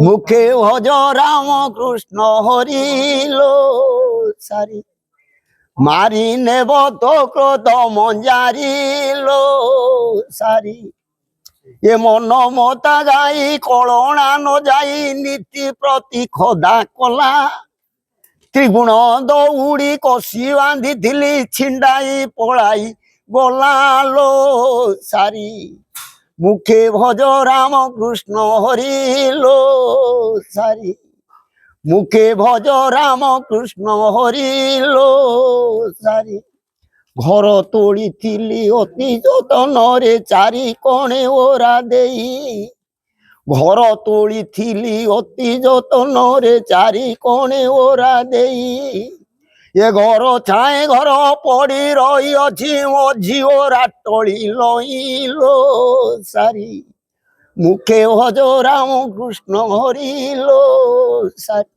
মুখে ভজ রাম কৃষ্ণ হরিল সারি মারি নেব তো ক্রোধ মঞ্জারিল সারি এ মন মতা যাই কলনা ন যাই নীতি প্রতি খোদা কলা ত্রিগুণ দৌড়ি কষি বাঁধিলি ছিন্ডাই পড়াই গলালো সারি মুখে ভজ রাম কৃষ্ণ হরিল সারি মুখে ভজ রাম কৃষ্ণ হরিল সারি ঘর তোড়িলি অতি যতনরে চারি কোণে ওরা দেই ঘর তোড়িলি অতি যতনরে চারি কোণে ওরা দেই এ ঘর ছাଏ ঘর পড়ি রহিଅଛି ମୋ ଝିଅରା ଟଳି ଲଇଲ ସାରି মুখে ভজ রাম কৃষ্ণ হরিল সারি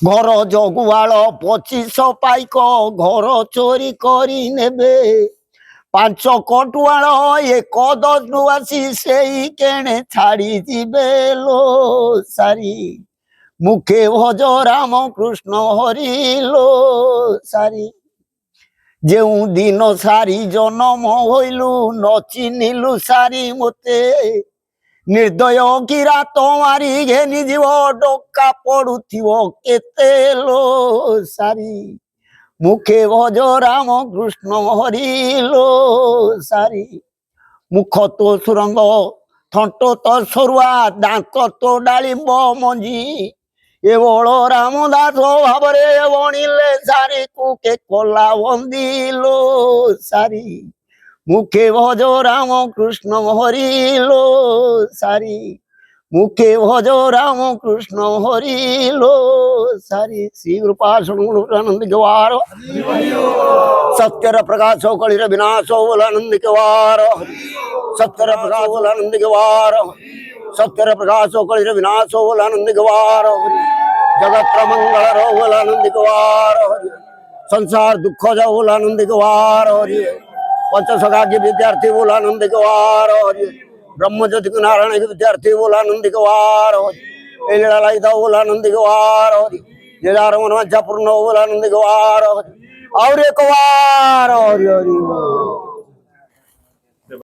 ঘর জগুয়াଳ 25 পাইক ঘর চোরি করি নেবে 5 কটুয়াଳ 1 10 সেই কেণে ছাড়ি ଯିବେ লো সারি মুখে ভজ রাম কৃষ্ণ হরিল সারি যেউ দিন সারি জনম হইলু ন চিহ্নিলু সারি মতে निर्दय कीरा तुम्हारी घेनी जीव डोका पड़ुथिव केते लो सारी मुखे भज राम कृष्ण हरिलो सारी मुख तो सुरंग थंट तो सरुआ दांत तो डालिंब मंजी ए बड़ रामदास भावरे बणिले सारी कुके कला बंदिलो सारी मुखे भज राम कृष्ण हरिल सारी मुखे भज राम कृष्ण हरिल सारी श्री कृपानंद गवार सत्यर प्रकाश कलिर विनाश बोलानंद गवार सत्यर प्रकाश बोलानंद गवार सत्यर प्रकाश कलिर विनाश बोलानंद गवार जगत मंगल बोलानंद गवार संसार दुख जा बोलानंद गवार पंचसखा के विद्यार्थी बोलानंद गवार ब्रह्मज्योति नारायण के विद्यार्थी बोलानंद गवार ललिता बोलानंद गवार पूर्ण बोलानंद गवार और एक बार